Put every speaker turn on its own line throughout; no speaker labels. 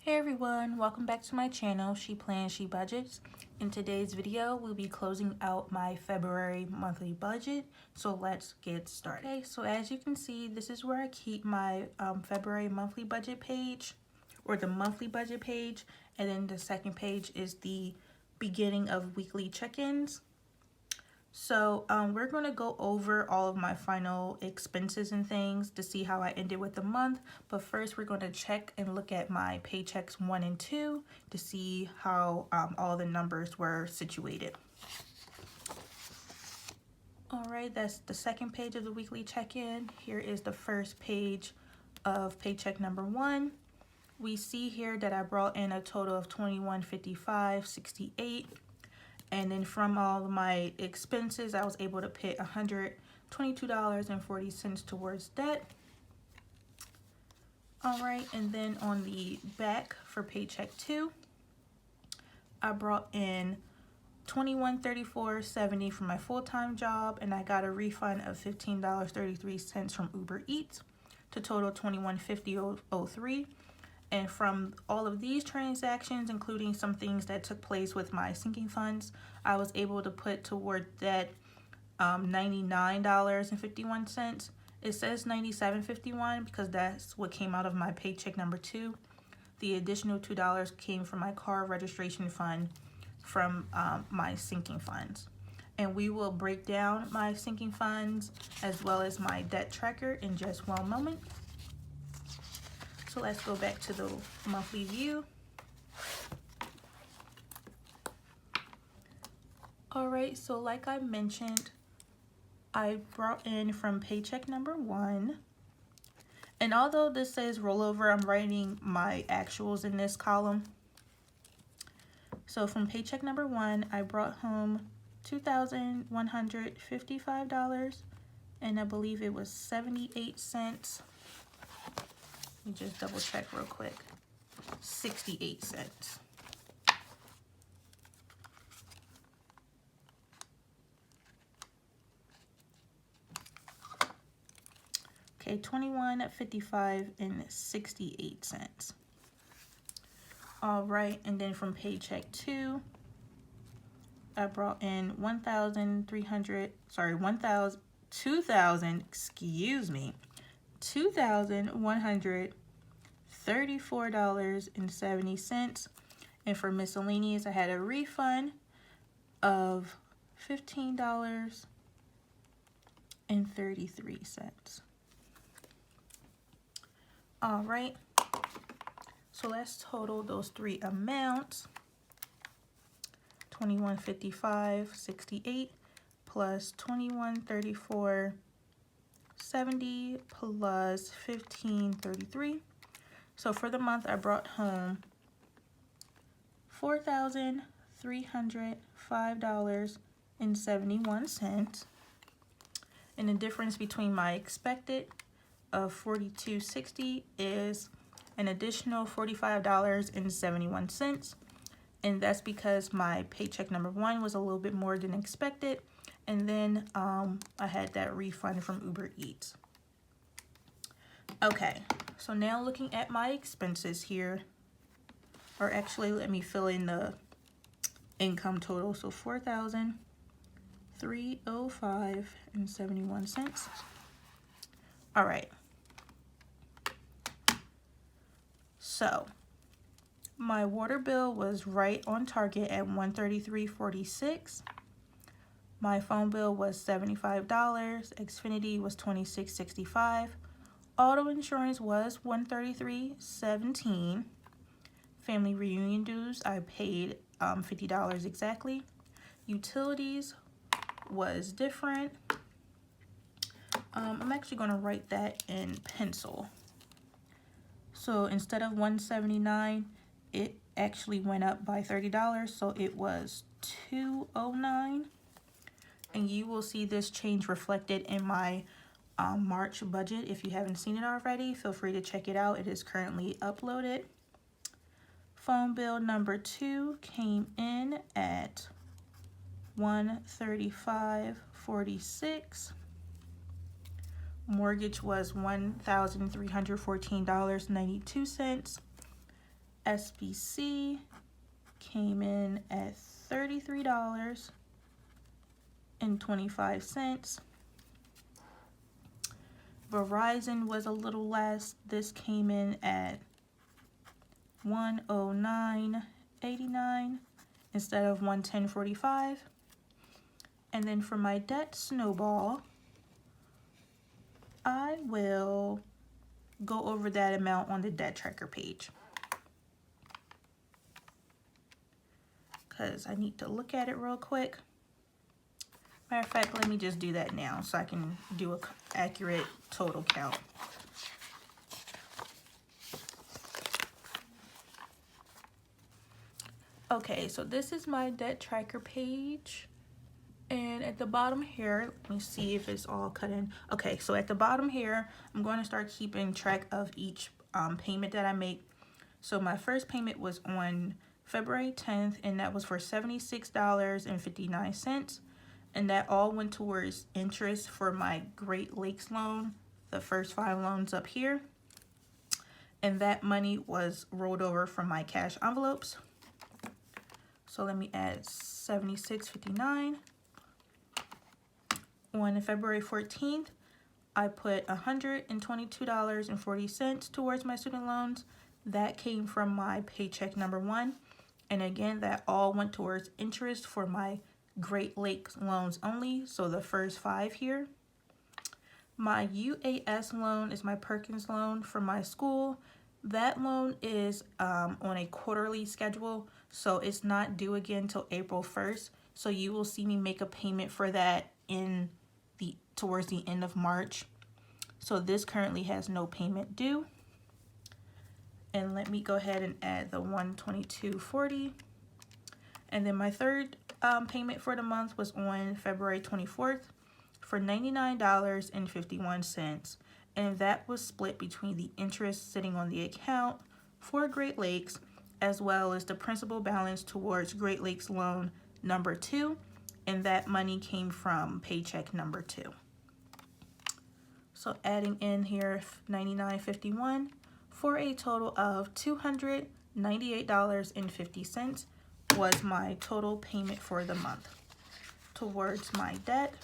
Hey everyone, welcome back to my channel, She Plans, She Budgets. In today's video, we'll be closing out my February monthly budget, so let's get started. Okay, so as you can see, this is where I keep my February monthly budget page, or the monthly budget page, and then the second page is the beginning of weekly check-ins. So we're going to go over all of my final expenses and things to see how I ended with the month. But first, we're going to check and look at my paychecks 1 and 2 to see how all the numbers were situated. All right, that's the second page of the weekly check-in. Here is the first page of paycheck number 1. We see here that I brought in a total of $21.55.68. And then from all of my expenses, I was able to put $122.40 towards that. All right, and then on the back for paycheck 2, I brought in $21.34.70 from my full-time job, and I got a refund of $15.33 from Uber Eats to total $21.50.03. And from all of these transactions, including some things that took place with my sinking funds, I was able to put toward that $99.51. It says $97.51 because that's what came out of my paycheck number 2. The additional $2 came from my car registration fund from my sinking funds. And we will break down my sinking funds as well as my debt tracker in just one moment. So let's go back to the monthly view. All right, so like I mentioned, I brought in from paycheck number 1. And although this says rollover, I'm writing my actuals in this column. So from paycheck number 1, I brought home $2,155, and I believe it was 78 cents. Let me just double check real quick. 68 cents. Okay, $21.55 and 68 cents. All right, and then from paycheck 2, I brought in $2,134.70. And for miscellaneous, I had a refund of $15.33. All right, so let's total those three amounts. $21.55.68 plus $21.34.70 plus $15.33. So for the month, I brought home $4,305.71. And the difference between my expected of $42.60 is an additional $45.71. And that's because my paycheck number 1 was a little bit more than expected. And then I had that refund from Uber Eats. Okay, so now looking at my expenses here, or actually let me fill in the income total. So $4,305.71. All right. So my water bill was right on target at $133.46. My phone bill was $75. Xfinity was $26.65. Auto insurance was $133.17. Family reunion dues, I paid $50 exactly. Utilities was different. I'm actually going to write that in pencil. So instead of $179, it actually went up by $30, so it was $209. And you will see this change reflected in my March budget. If you haven't seen it already, feel free to check it out. It is currently uploaded. Phone bill number 2 came in at $135.46. Mortgage was $1,314.92. SBC came in at $33.25. Verizon was a little less. This came in at $109.89 instead of $110.45. And then for my debt snowball, I will go over that amount on the debt tracker page, because I need to look at it real quick. Matter of fact, let me just do that now so I can do an accurate total count. Okay, so this is my debt tracker page. And at the bottom here, let me see if it's all cut in. Okay, so at the bottom here, I'm going to start keeping track of each payment that I make. So my first payment was on February 10th, and that was for $76.59. And that all went towards interest for my Great Lakes loan, the first 5 loans up here. And that money was rolled over from my cash envelopes. So let me add $76.59. On February 14th, I put $122.40 towards my student loans. That came from my paycheck number 1. And again, that all went towards interest for my Great Lakes loans only, so the first 5 here. My UAS loan is my Perkins loan for my school. That loan is on a quarterly schedule, so it's not due again till April 1st. So you will see me make a payment for that towards the end of March. So this currently has no payment due. And let me go ahead and add the $122.40. And then my third payment for the month was on February 24th for $99.51. And that was split between the interest sitting on the account for Great Lakes, as well as the principal balance towards Great Lakes loan number 2. And that money came from paycheck number 2. So adding in here $99.51 for a total of $298.50 was my total payment for the month towards my debt.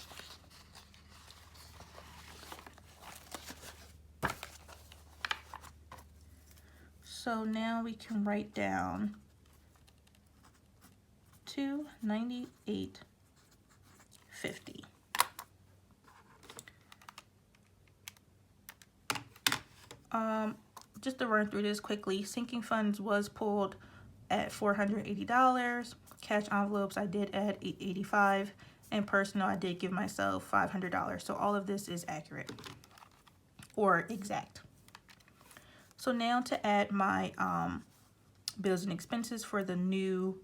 So now we can write down $298.50. Just to run through this quickly, sinking funds was pulled at $480. Cash envelopes, I did add $885, and personal, I did give myself $500. So all of this is accurate or exact. So now to add my bills and expenses for the new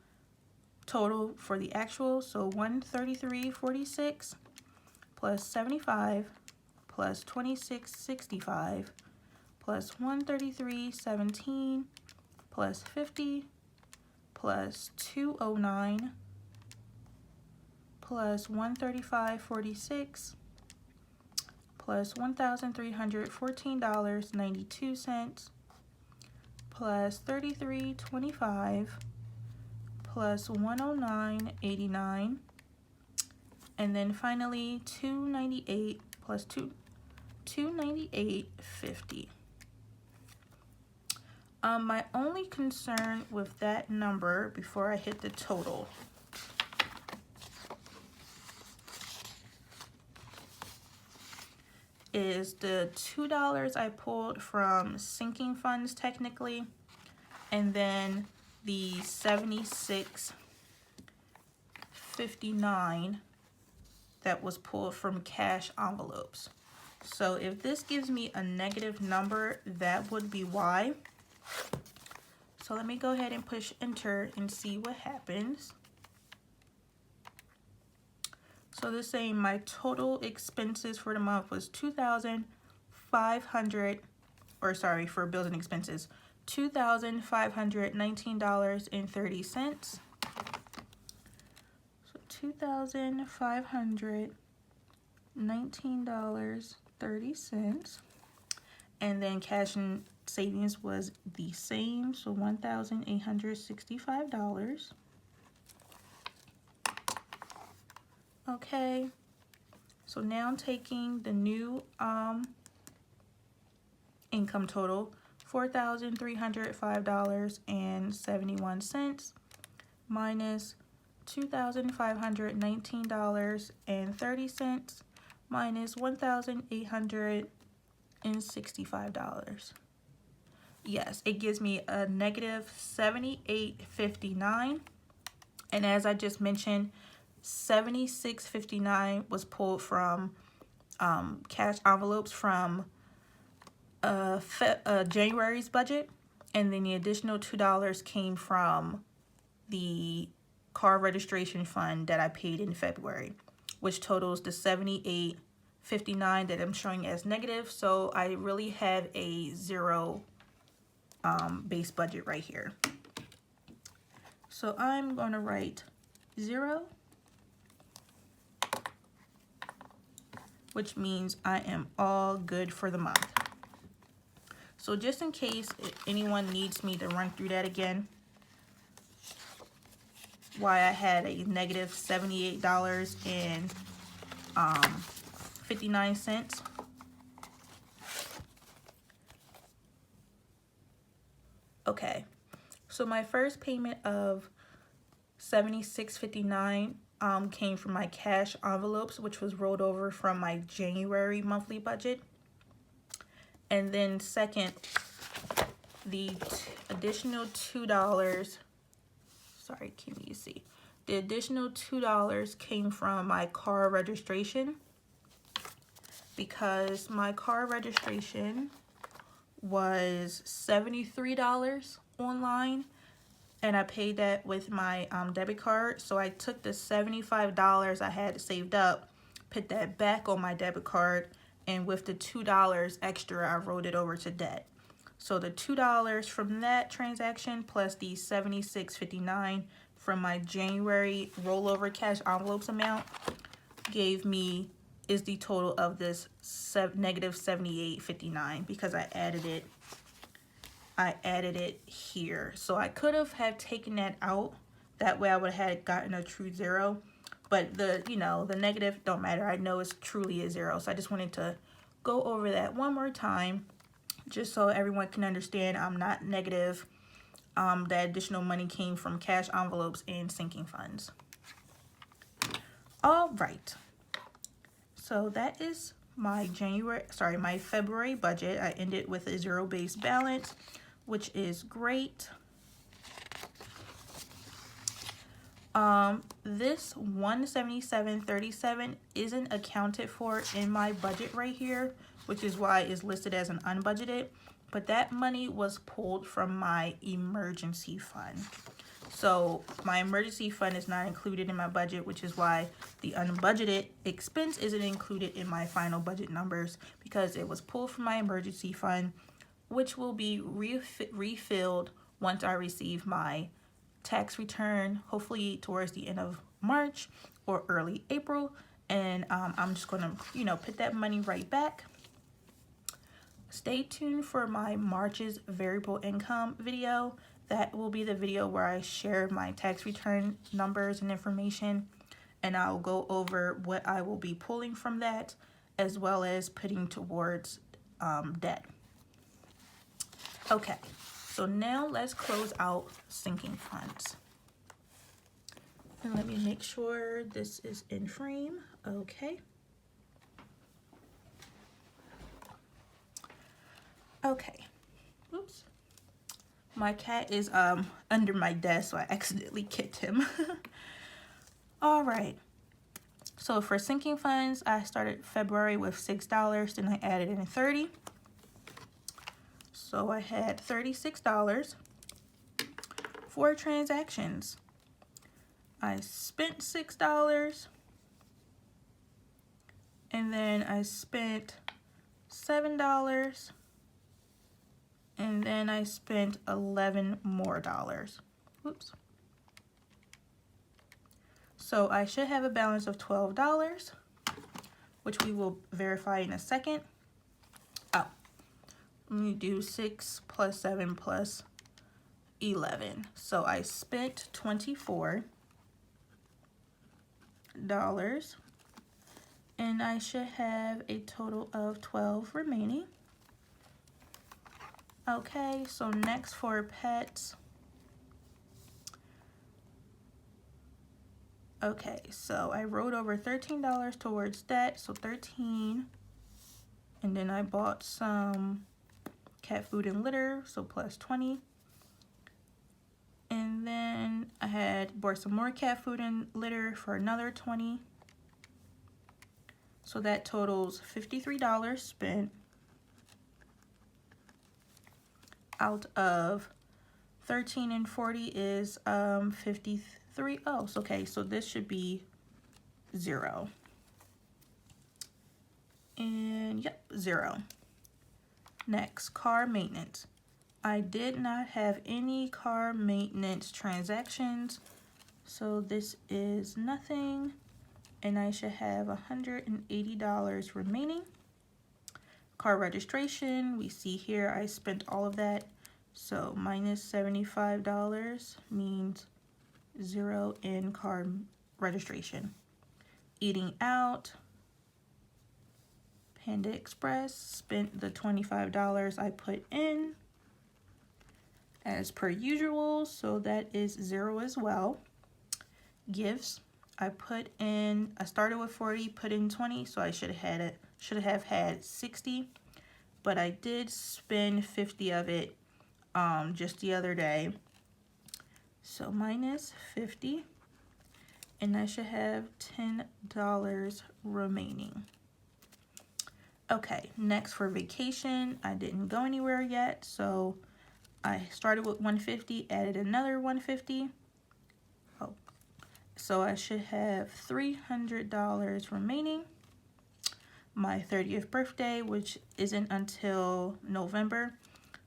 total for the actual. So $133.46 plus $75 plus $26.65 plus $133.17 plus $50 plus $209 plus $135.46 plus $1,314.92 plus $33.25 plus $109.89, and then finally $298 plus $298.50. My only concern with that number before I hit the total is the $2 I pulled from sinking funds technically, and then the $76.59 that was pulled from cash envelopes. So if this gives me a negative number, that would be why. So let me go ahead and push enter and see what happens. So this is saying my total expenses for the month was $2,500, or sorry, for bills and expenses, $2,519.30. So $2,519.30. And then cash and savings was the same, so $1,865. Okay, so now I'm taking the new income total, $4,305.71 minus $2,519.30 minus $1,865. Yes, it gives me a negative $78.59. And as I just mentioned, $76.59 was pulled from cash envelopes from January's budget, and then the additional $2 came from the car registration fund that I paid in February, which totals the $78.59 that I'm showing as negative. So I really have a zero base budget right here. So I'm going to write 0, which means I am all good for the month. So just in case anyone needs me to run through that again, why I had a negative $78.59. Okay, so my first payment of $76.59 came from my cash envelopes, which was rolled over from my January monthly budget. And then second, the additional $2, sorry, can you see? The additional $2 came from my car registration, because my car registration was $73 online, and I paid that with my debit card. So I took the $75 I had saved up, put that back on my debit card, and with the $2 extra, I rolled it over to debt. So the $2 from that transaction plus the $76.59 from my January rollover cash envelopes amount is the total of this negative $78.59, because I added it here. So I could have taken that out. That way I would have gotten a true 0. But the negative don't matter. I know it's truly a 0. So I just wanted to go over that one more time, just so everyone can understand I'm not negative. That additional money came from cash envelopes and sinking funds. All right. So that is my my February budget. I ended with a 0 base balance, which is great. This $177.37 isn't accounted for in my budget right here, which is why it's listed as an unbudgeted, but that money was pulled from my emergency fund. So my emergency fund is not included in my budget, which is why the unbudgeted expense isn't included in my final budget numbers, because it was pulled from my emergency fund, which will be refilled once I receive my tax return, hopefully towards the end of March or early April. And I'm just going to, put that money right back. Stay tuned for my March's variable income video. That will be the video where I share my tax return numbers and information, and I'll go over what I will be pulling from that, as well as putting towards debt. Okay, so now let's close out sinking funds. And let me make sure this is in frame. Okay. Okay. Oops. My cat is under my desk, so I accidentally kicked him. All right. So for sinking funds, I started February with $6, then I added in 30. So I had $36 for transactions. I spent $6, and then I spent $7, and then I spent $11 more. Oops. So I should have a balance of $12, which we will verify in a second. Oh, Let me do 6 plus 7 plus 11. So I spent $24. And I should have a total of 12 remaining. Okay, so next for pets. Okay, so I wrote over $13 towards that, so 13. And then I bought some cat food and litter, so plus 20. And then I had bought some more cat food and litter for another 20. So that totals $53 spent out of 13 and 40 is 53. Oh, so okay, so this should be 0. And yep, 0. Next, car maintenance. I did not have any car maintenance transactions, so this is nothing, and I should have $180 remaining. Car registration, we see here I spent all of that, so minus $75 means 0 in car registration. Eating out, Panda Express, spent the $25 I put in as per usual, so that is 0 as well. Gifts, I started with 40, put in 20, so I should have had 60, but I did spend 50 of it just the other day, so minus 50, and I should have $10 remaining. Okay, next for vacation, I didn't go anywhere yet, so I started with 150, added another 150. Oh, so I should have $300 remaining. My 30th birthday, which isn't until November,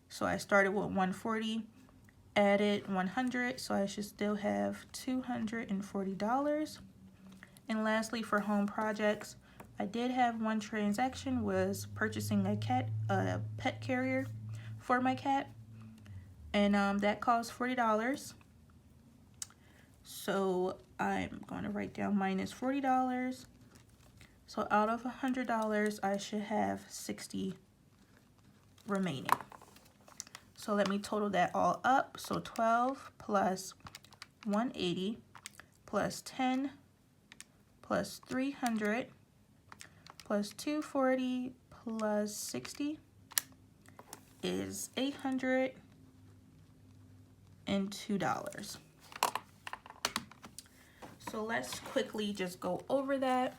so I started with 140, added 100, so I should still have $240. And lastly, for home projects, I did have one transaction, was purchasing a pet carrier for my cat, and that cost $40. So I'm going to write down minus $40. So out of $100, I should have 60 remaining. So let me total that all up. So 12 plus 180 plus 10 plus 300 plus 240 plus 60 is $802. So let's quickly just go over that.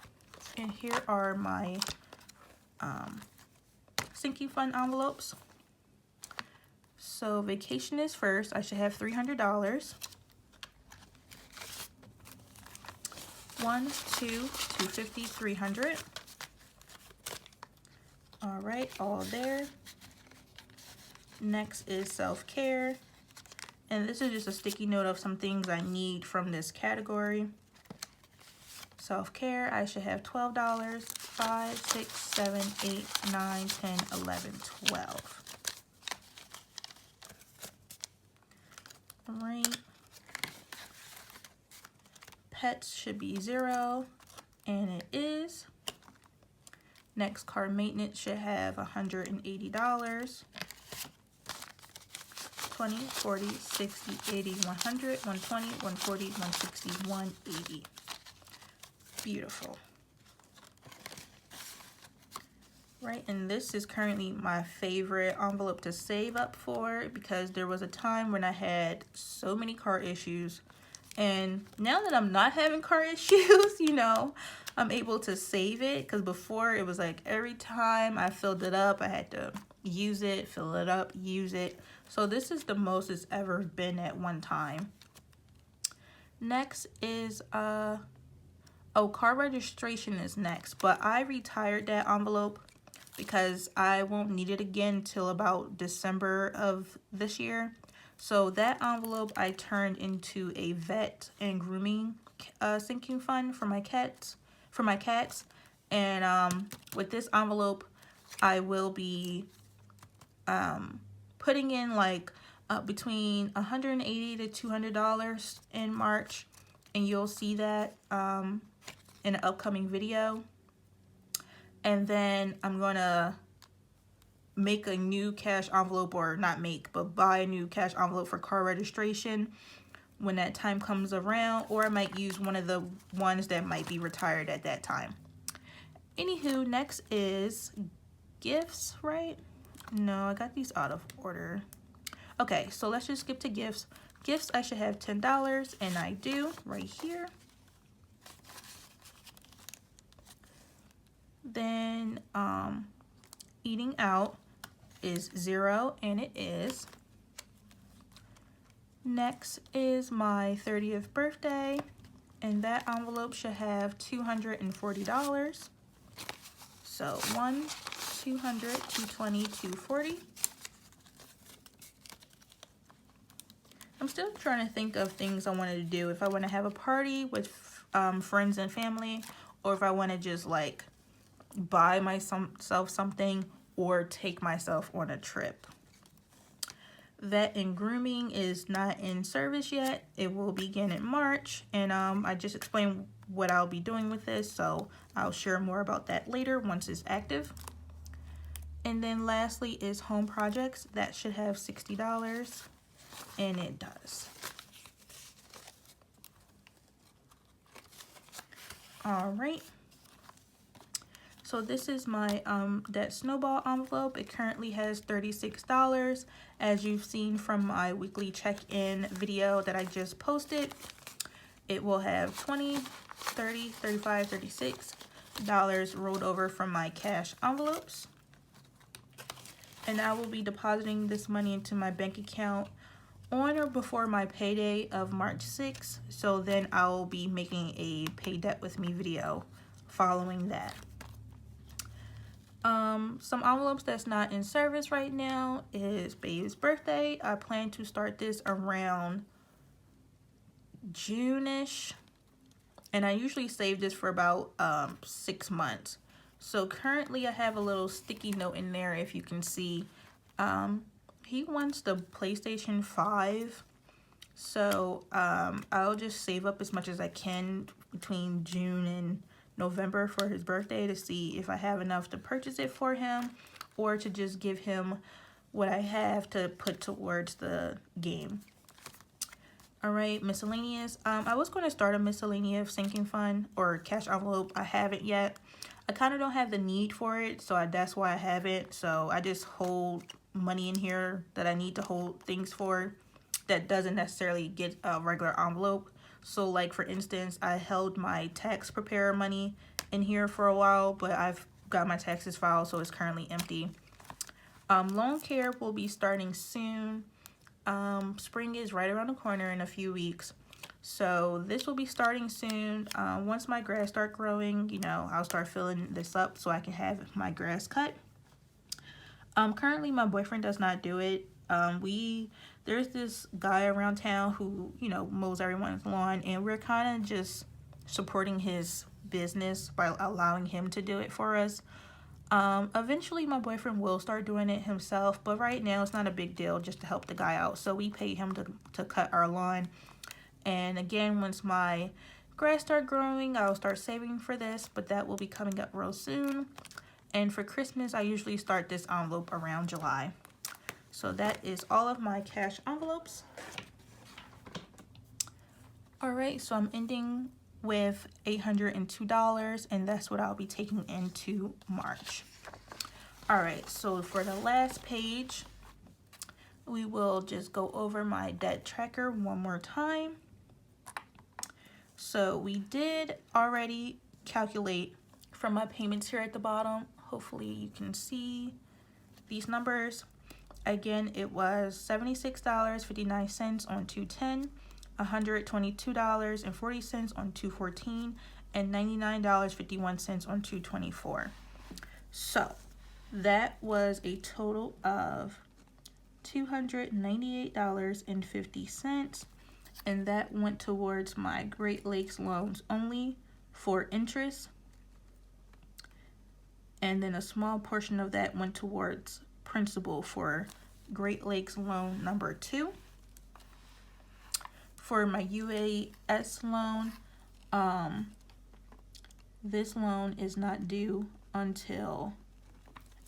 And here are my sinking fund envelopes. So vacation is first. I should have $300. 1, 2, 250, 300. All right, all there. Next is self-care. And this is just a sticky note of some things I need from this category. Self-care, I should have $12. 5, 6, 7, 8, 9, 10, 11, 12. All right. Pets should be 0, and it is. Next, car maintenance should have $180. 20, 40, 60, 80, 100, 120, 140, 160, 180. Beautiful. Right, and this is currently my favorite envelope to save up for, because there was a time when I had so many car issues, and now that I'm not having car issues, you know, I'm able to save it, because before it was like every time I filled it up, I had to use it, fill it up, use it. So this is the most it's ever been at one time. Next is car registration is next, but I retired that envelope because I won't need it again till about December of this year. So that envelope I turned into a vet and grooming sinking fund for my cats. And with this envelope, I will be putting in like between $180 to $200 in March, and you'll see that in an upcoming video. And then I'm gonna make a new cash envelope, or not make, but buy a new cash envelope for car registration when that time comes around, or I might use one of the ones that might be retired at that time. Anywho, next is gifts, right? No, I got these out of order. Okay, so let's just skip to gifts. Gifts, I should have $10, and I do right here. Then eating out is 0, and it is. Next is my 30th birthday, and that envelope should have $240. So 1, 200, 220, 240. I'm still trying to think of things I wanted to do. If I want to have a party with friends and family, or if I want to just like buy myself something or take myself on a trip. Vet and grooming is not in service yet. It will begin in March, and I just explained what I'll be doing with this, so I'll share more about that later once it's active. And then lastly is home projects. That should have $60, and it does. All right. So this is my that snowball envelope. It currently has $36. As you've seen from my weekly check-in video that I just posted, it will have $20, $30, $35, $36 rolled over from my cash envelopes. And I will be depositing this money into my bank account on or before my payday of March 6th. So then I'll be making a pay debt with me video following that. Some envelopes that's not in service right now is baby's birthday. I plan to start this around June-ish, and I usually save this for about 6 months. So currently I have a little sticky note in there, if you can see. He wants the PlayStation 5, so I'll just save up as much as I can between June and November for his birthday to see if I have enough to purchase it for him, or to just give him what I have to put towards the game. All right, miscellaneous. I was going to start a miscellaneous sinking fund or cash envelope. I haven't yet. I kind of don't have the need for it, so that's why I haven't. So I just hold money in here that I need to hold things for that doesn't necessarily get a regular envelope. So like for instance, I held my tax preparer money in here for a while, but I've got my taxes filed, so it's currently empty. Lawn care will be starting soon. Spring is right around the corner in a few weeks. So this will be starting soon. Once my grass start growing, you know, I'll start filling this up so I can have my grass cut. Currently my boyfriend does not do it. There's this guy around town who, you know, mows everyone's lawn, and we're kind of just supporting his business by allowing him to do it for us. Eventually my boyfriend will start doing it himself, but right now it's not a big deal, just to help the guy out. So we pay him to cut our lawn. And again, once my grass start growing, I'll start saving for this, but that will be coming up real soon. And for Christmas, I usually start this envelope around July. So that is all of my cash envelopes. All right, so I'm ending with $802, and that's what I'll be taking into March. All right, so for the last page, we will just go over my debt tracker one more time. So we did already calculate from my payments here at the bottom. Hopefully you can see these numbers. Again, it was $76.59 on 2/10, $122.40 on 2/14, and $99.51 on 2/24. So that was a total of $298.50, and that went towards my Great Lakes loans only for interest, and then a small portion of that went towards principal for Great Lakes loan number 2. For my UAS loan, this loan is not due until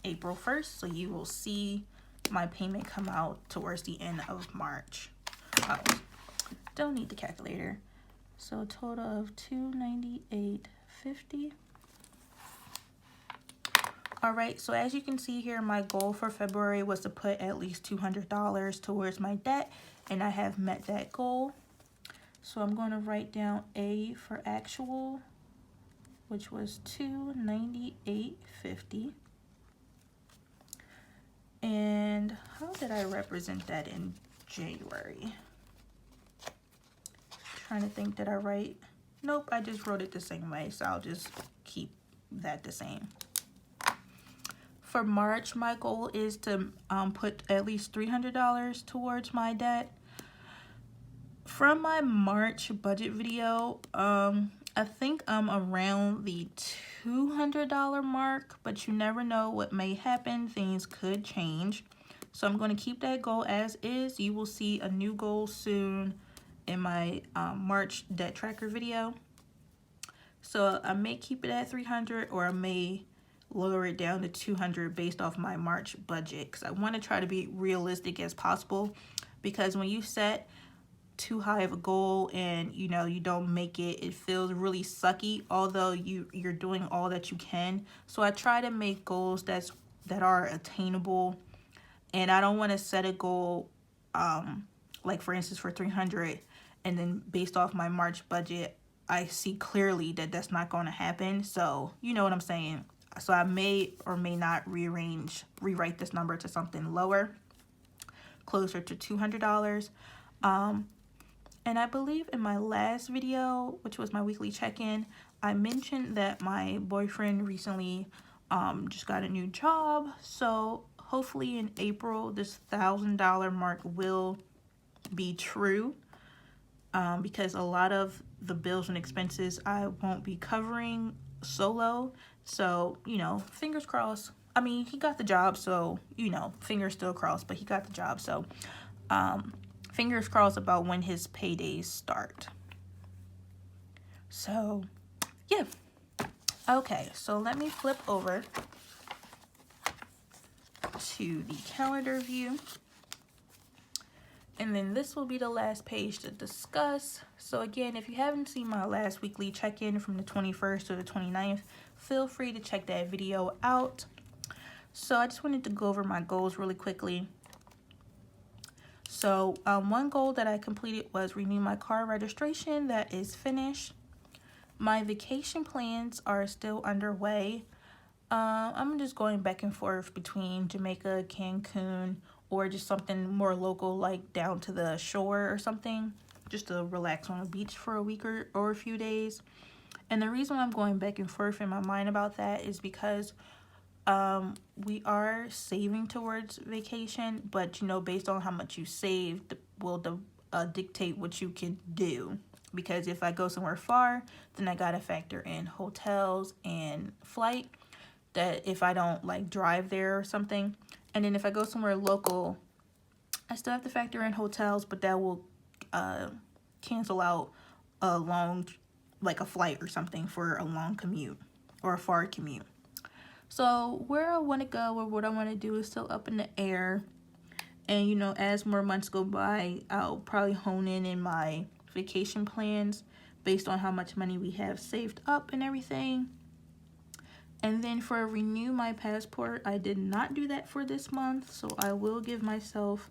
April 1st, so you will see my payment come out towards the end of March. Oh, don't need the calculator. So a total of $298.50. All right, so as you can see here, my goal for February was to put at least $200 towards my debt, and I have met that goal. So I'm going to write down A for actual, which was $298.50. And how did I represent that in January? Trying to think, did I write? Nope, I just wrote it the same way, so I'll just keep that the same. For March, my goal is to put at least $300 towards my debt. From my March budget video, I think I'm around the $200 mark, but you never know what may happen. Things could change. So I'm going to keep that goal as is. You will see a new goal soon in my March debt tracker video. So I may keep it at 300, or I may lower it down to 200 based off my March budget, because I want to try to be realistic as possible, because when you set too high of a goal and you don't make it, it feels really sucky, although you're doing all that you can. So I try to make goals that are attainable, and I don't want to set a goal like for instance for 300, and then based off my March budget I see clearly that that's not going to happen. So you know what I'm saying. So I may or may not rewrite this number to something lower, closer to $200. And I believe in my last video, which was my weekly check-in, I mentioned that my boyfriend recently just got a new job. So hopefully in April, this $1,000 mark will be true, because a lot of the bills and expenses I won't be covering solo. So, fingers crossed. I mean, he got the job, so, fingers still crossed, but he got the job. So, fingers crossed about when his paydays start. So, yeah. Okay, so let me flip over to the calendar view. And then this will be the last page to discuss. So again, if you haven't seen my last weekly check-in from the 21st to the 29th, feel free to check that video out. So I just wanted to go over my goals really quickly. So one goal that I completed was renew my car registration. That is finished. My vacation plans are still underway. I'm just going back and forth between Jamaica, Cancun, or just something more local, like down to the shore or something, just to relax on a beach for a week or a few days. And the reason why I'm going back and forth in my mind about that is because we are saving towards vacation, but based on how much you save will dictate what you can do. Because if I go somewhere far, then I gotta factor in hotels and flight, that if I don't drive there or something. And then if I go somewhere local, I still have to factor in hotels, but that will cancel out a long, a flight or something for a long commute or a far commute. So where I want to go or what I want to do is still up in the air. And, as more months go by, I'll probably hone in my vacation plans based on how much money we have saved up and everything. And then for renew my passport, I did not do that for this month, so I will give myself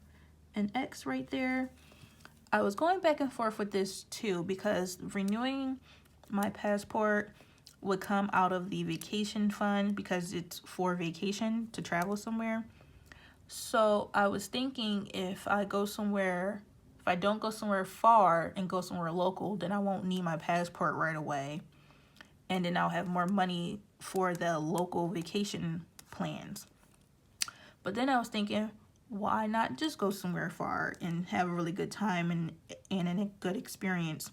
an X right there. I was going back and forth with this too, because renewing my passport would come out of the vacation fund because it's for vacation to travel somewhere. So I was thinking if I don't go somewhere far and go somewhere local, then I won't need my passport right away. And then I'll have more money for the local vacation plans. But then I was thinking, why not just go somewhere far and have a really good time and a good experience?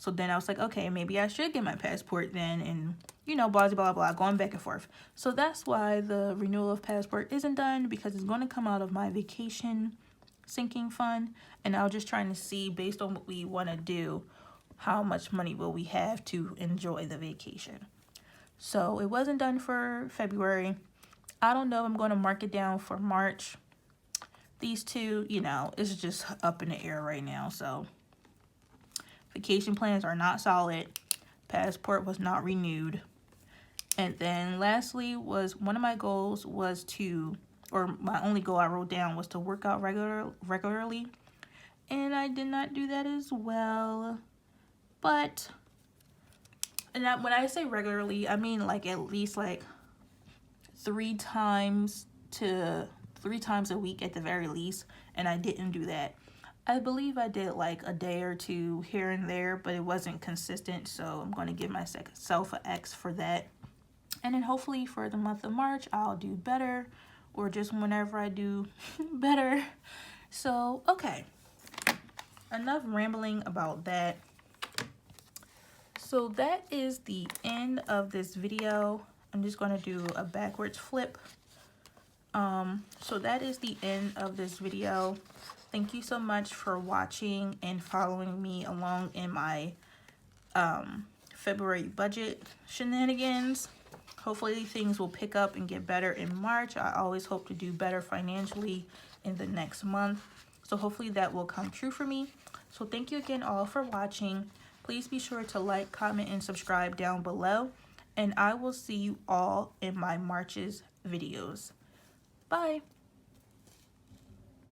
So then I was like, okay, maybe I should get my passport then, and you know, blah, blah, blah, going back and forth. So that's why the renewal of passport isn't done, because it's going to come out of my vacation sinking fund. And I was just trying to see, based on what we want to do, how much money will we have to enjoy the vacation. So it wasn't done for February. I don't know if I'm going to mark it down for March. These two, you know, it's just up in the air right now. So vacation plans are not solid. Passport was not renewed. And then lastly was one of my goals was to, or my only goal I wrote down was to work out regularly. And I did not do that as well. But, and when I say regularly, I mean like at least like 3 times a week at the very least. And I didn't do that. I believe I did like a day or two here and there, but it wasn't consistent. So I'm going to give myself an X for that. And then hopefully for the month of March, I'll do better, or just whenever I do better. So, okay. Enough rambling about that. So that is the end of this video. I'm just going to do a backwards flip. So that is the end of this video. Thank you so much for watching and following me along in my February budget shenanigans. Hopefully things will pick up and get better in March. I always hope to do better financially in the next month. So hopefully that will come true for me. So thank you again all for watching. Please be sure to like, comment, and subscribe down below. And I will see you all in my March's videos. Bye.